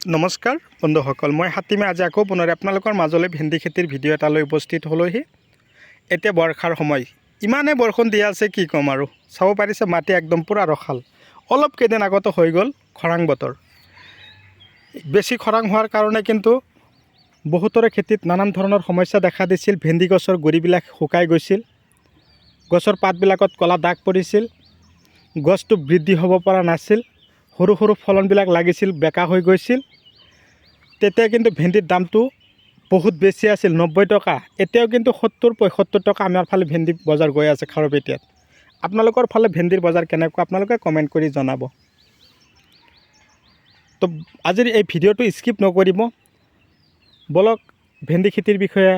নমস্কাৰ বন্ধুসকল, মই হাতীমে আজি আকৌ পুনৰ আপোনালোকৰ মাজলৈ ভেন্দি খেতিৰ ভিডিঅ' এটালৈ উপস্থিত হ'লোহি। এতিয়া বৰ্ষাৰ সময়, ইমানে বৰষুণ দি আছে কি ক'ম আৰু। চাব পাৰিছে মাটি একদম পূৰা ৰখাল। অলপ কেইদিন আগতে হৈ গ'ল খৰাং বতৰ। বেছি খৰাং হোৱাৰ কাৰণে কিন্তু বহুতৰে খেতিত নানান ধৰণৰ সমস্যা দেখা দিছিল। ভেন্দি গছৰ গুৰিবিলাক শুকাই গৈছিল, গছৰ পাতবিলাকত ক'লা দাগ পৰিছিল, গছটো বৃদ্ধি হ'ব পৰা নাছিল, সৰু সৰু ফলনবিলাক লাগিছিল, বেকা হৈ গৈছিল। তেতিয়া কিন্তু ভেন্দিৰ দামটো বহুত বেছি আছিল, 90 টকা। এতিয়াও কিন্তু 70-75 টকা আমাৰ ফালে ভেন্দি বজাৰ গৈ আছে খাৰুপেটীয়াত। আপোনালোকৰ ফালে ভেন্দিৰ বজাৰ কেনেকুৱা আপোনালোকে কমেণ্ট কৰি জনাব। তো আজিৰ এই ভিডিঅ'টো স্কিপ নকৰিব। বলক ভেন্দি খেতিৰ বিষয়ে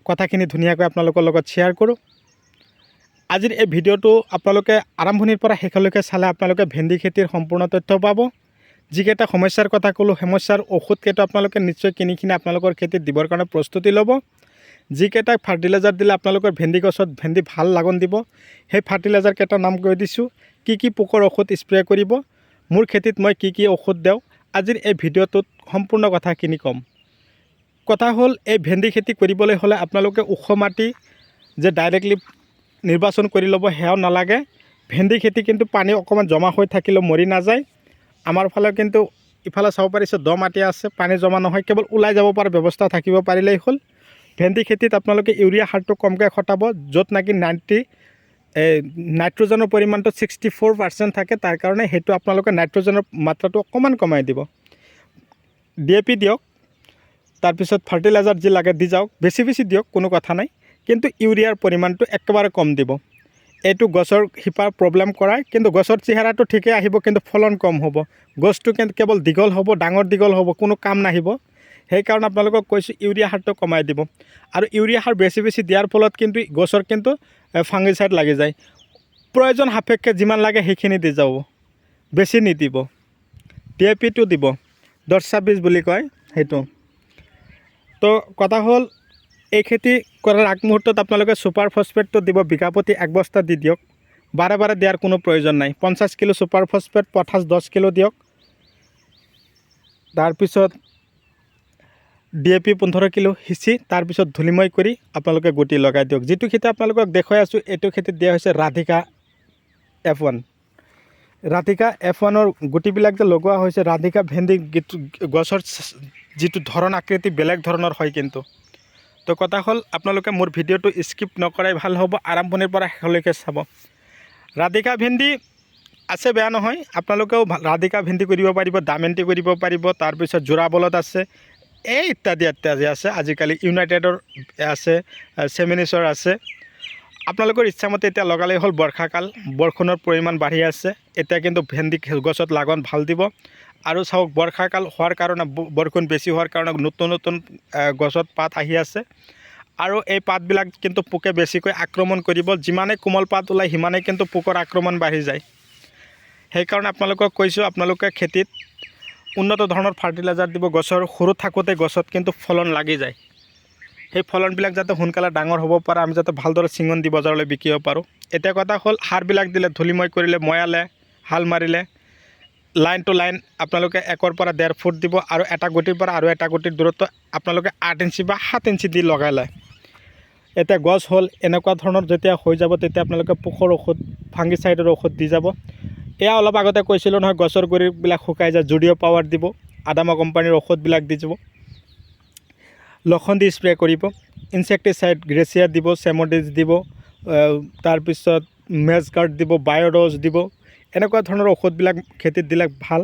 কথাখিনি ধুনীয়াকৈ আপোনালোকৰ লগত শ্বেয়াৰ কৰোঁ। আজিৰ এই ভিডিঅ'টো আপোনালোকে আৰম্ভণিৰ পৰা শেষলৈকে চালে আপোনালোকে ভেন্দি খেতিৰ সম্পূৰ্ণ তথ্য পাব। যিকেইটা সমস্যাৰ কথা ক'লোঁ, সমস্যাৰ ঔষধকেইটা আপোনালোকে নিশ্চয় কিনি আপোনালোকৰ খেতিত দিবৰ কাৰণে প্ৰস্তুতি ল'ব। যিকেইটা ফাৰ্টিলাইজাৰ দিলে আপোনালোকৰ ভেন্দি গছত ভেন্দি ভাল লাগন দিব, সেই ফাৰ্টিলাইজাৰকেইটাৰ নাম কৈ দিছোঁ। কি পোকৰ ঔষধ স্প্ৰে কৰিব, মোৰ খেতিত মই কি ঔষধ দিওঁ, আজিৰ এই ভিডিঅ'টোত সম্পূৰ্ণ কথাখিনি ক'ম। কথা হ'ল, এই ভেন্দি খেতি কৰিবলৈ হ'লে আপোনালোকে ওখ মাটি যে ডাইৰেক্টলি নিৰ্বাচন কৰি ল'ব সেয়াও নালাগে। ভেন্দি খেতি কিন্তু পানী অকণমান জমা হৈ থাকিলেও মৰি নাযায়। আমাৰ ফালে কিন্তু ইফালে চাব পাৰিছে দ মাটি আছে, পানী জমা নহয়, কেৱল ওলাই যাব পৰা ব্যৱস্থা থাকিব পাৰিলেই হ'ল। ভেন্দি খেতিত আপোনালোকে ইউৰিয়া সাৰটো কমকৈ খটাব, য'ত নেকি নাইট্ৰজেনৰ পৰিমাণটো 64% থাকে। তাৰ কাৰণে সেইটো আপোনালোকে নাইট্ৰজেনৰ মাত্ৰাটো অকণমান কমাই দিব। DAP দিয়ক, তাৰপিছত ফাৰ্টিলাইজাৰ যি লাগে দি যাওক, বেছি দিয়ক, কোনো কথা নাই, কিন্তু ইউৰিয়াৰ পৰিমাণটো একেবাৰে কম দিব। এইটো গছৰ শিপাৰ প্ৰব্লেম কৰাই, কিন্তু গছৰ চেহেৰাটো ঠিকে আহিব, কিন্তু ফলন কম হ'ব। গছটো কিন্তু কেৱল দীঘল হ'ব, ডাঙৰ দীঘল হ'ব, কোনো কাম নাহিব। সেইকাৰণে আপোনালোকক কৈছোঁ ইউৰিয়া সাৰটো কমাই দিব। আৰু ইউৰিয়া সাৰ বেছি দিয়াৰ ফলত কিন্তু গছৰ কিন্তু ফাংগিচাইড লাগি যায়। প্ৰয়োজন সাপেক্ষে যিমান লাগে সেইখিনি দি যাব, বেছি নিদিব। DAPটো দিব, 10-26 বুলি কয় সেইটো। তো কথা হ'ল, এই খেতি কৰাৰ আগমুহূৰ্তত আপোনালোকে ছুপাৰ ফছফেটটো দিব, বিঘা প্ৰতি 1 বস্তা দি দিয়ক। বাৰে দিয়াৰ কোনো প্ৰয়োজন নাই। 50 kilo super phosphate, potash 10 kilo দিয়ক। তাৰপিছত DAP 15 কিলো সিঁচি তাৰপিছত ধূলিময় কৰি আপোনালোকে গুটি লগাই দিয়ক। যিটো খেতি আপোনালোকক দেখুৱাই আছোঁ, এইটো খেতিত দিয়া হৈছে ৰাধিকা F1। ৰাধিকা F1ৰ গুটিবিলাক যে লগোৱা হৈছে, ৰাধিকা ভেন্দি গছৰ যিটো ধৰণ আকৃতি বেলেগ ধৰণৰ হয় কিন্তু। তো কথা হ'ল, আপোনালোকে মোৰ ভিডিঅ'টো স্কিপ নকৰাই ভাল হ'ব, আৰম্ভণিৰ পৰা শেষলৈকে চাব। ৰাধিকা ভেন্দি আছে, বেয়া নহয়, আপোনালোকেও ৰাধিকা ভেন্দি কৰিব পাৰিব, দামেন্তি কৰিব পাৰিব। তাৰপিছত যোৰা বলদ আছে, এই ইত্যাদি আছে। আজিকালি ইউনাইটেডৰ আছে, চেমিনিছৰ আছে। আপোনালোকৰ ইচ্ছামতে এতিয়া লগালেই হ'ল। বৰ্ষাকাল, বৰষুণৰ পৰিমাণ বাঢ়ি আছে, এতিয়া কিন্তু ভেন্দি গছত লাগন ভাল দিব। আৰু চাওক, বৰ্ষাকাল হোৱাৰ কাৰণে, বৰষুণ বেছি হোৱাৰ কাৰণে নতুন গছত পাত আহি আছে। আৰু এই পাতবিলাক কিন্তু পোকে বেছিকৈ আক্ৰমণ কৰিব। যিমানে কোমল পাত ওলায় সিমানেই কিন্তু পোকৰ আক্ৰমণ বাঢ়ি যায়। সেইকাৰণে আপোনালোকক কৈছোঁ, আপোনালোকে খেতিত উন্নত ধৰণৰ ফাৰ্টিলাইজাৰ দিব। গছৰ সৰু থাকোঁতে গছত কিন্তু ফলন লাগি যায়। সেই ফলনবিলাক যাতে সোনকালে ডাঙৰ হ'ব পাৰে, আমি যাতে ভালদৰে চিঙন দি বজাৰলৈ বিকিব পাৰোঁ। এতিয়া কথা হ'ল, সাৰবিলাক দিলে, ধূলিময় কৰিলে, ময়ালে, হাল মাৰিলে, লাইন টু লাইন আপোনালোকে 1 পৰা 1.5 ফুট দিব। আৰু এটা গুটিৰ পৰা আৰু এটা গুটিৰ দূৰত্ব আপোনালোকে 8 ইঞ্চি বা 7 ইঞ্চি দি লগালে। এতিয়া গছ হ'ল এনেকুৱা ধৰণৰ, যেতিয়া হৈ যাব তেতিয়া আপোনালোকে পোকৰ ঔষধ, ফাংগিচাইডৰ ঔষধ দি যাব। এয়া অলপ আগতে কৈছিলোঁ নহয়, গছৰ গুৰিবিলাক শুকাই যায়, জুডিঅ' পাৱাৰ দিব, আদামা কোম্পানীৰ ঔষধবিলাক দি যাব। লখন দি স্প্ৰে কৰিব, ইনছেক্টিচাইড গ্ৰেচিয়া দিব, চেমডিজ দিব, তাৰপিছত মেজগাৰ্ড দিব, বায়'ড'জ দিব। এনেকুৱা ধৰণৰ ঔষধবিলাক খেতিত দিলে ভাল।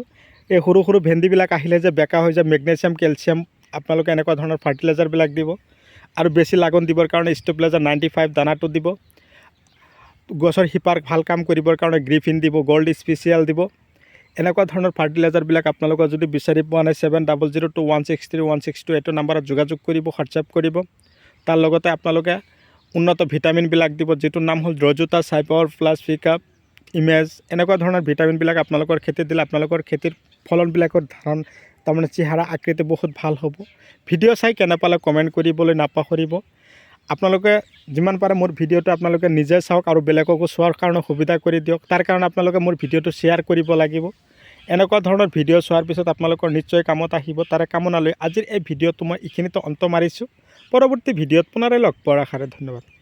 এই সৰু ভেন্দিবিলাক আহিলে যে বেকা হৈ যায়, মেগনেছিয়াম, কেলছিয়াম, আপোনালোকে এনেকুৱা ধৰণৰ ফাৰ্টিলাইজাৰবিলাক দিব। আৰু বেছি লাগন দিবৰ কাৰণে ষ্টেবিলাইজাৰ 95 দানাটো দিব। গছৰ শিপাৰ ভাল কাম কৰিবৰ কাৰণে গ্ৰিফিন দিব, গল্ড স্পেচিয়েল দিব। এনেকুৱা ধৰণৰ ফাৰ্টিলাইজাৰবিলাক আপোনালোকে যদি বিচাৰি পোৱা নাই, 7002163162 এইটো নাম্বাৰত যোগাযোগ কৰিব, হোৱাটছআপ কৰিব। তাৰ লগতে আপোনালোকে উন্নত ভিটামিনবিলাক দিব, যিটোৰ নাম হ'ল ৰজুতা, চাইপাৱাৰ প্লাছ, পিকআপ, ইমেজ। এনেকুৱা ধৰণৰ ভিটামিনবিলাক আপোনালোকৰ খেতিত দিলে আপোনালোকৰ খেতিৰ ফলনবিলাকৰ তাৰমানে চেহেৰা আকৃতি বহুত ভাল হ'ব। ভিডিঅ' চাই কেনে পালে কমেণ্ট কৰিবলৈ নাপাহৰিব। আপোনালোকে যিমান পাৰে মোৰ ভিডিঅ'টো আপোনালোকে নিজে চাওক আৰু বেলেগকো চোৱাৰ কাৰণে সুবিধা কৰি দিয়ক। তাৰ কাৰণে আপোনালোকে মোৰ ভিডিঅ'টো শ্বেয়াৰ কৰিব লাগিব। এনেকুৱা ধৰণৰ ভিডিঅ' চোৱাৰ পিছত আপোনালোকৰ নিশ্চয় কামত আহিব। তাৰে কামনা লৈ আজিৰ এই ভিডিঅ'টো মই এইখিনিতে অন্ত মাৰিছোঁ। পৰৱৰ্তী ভিডিঅ'ত পুনৰাই লগ পোৱাৰ আশাৰে ধন্যবাদ।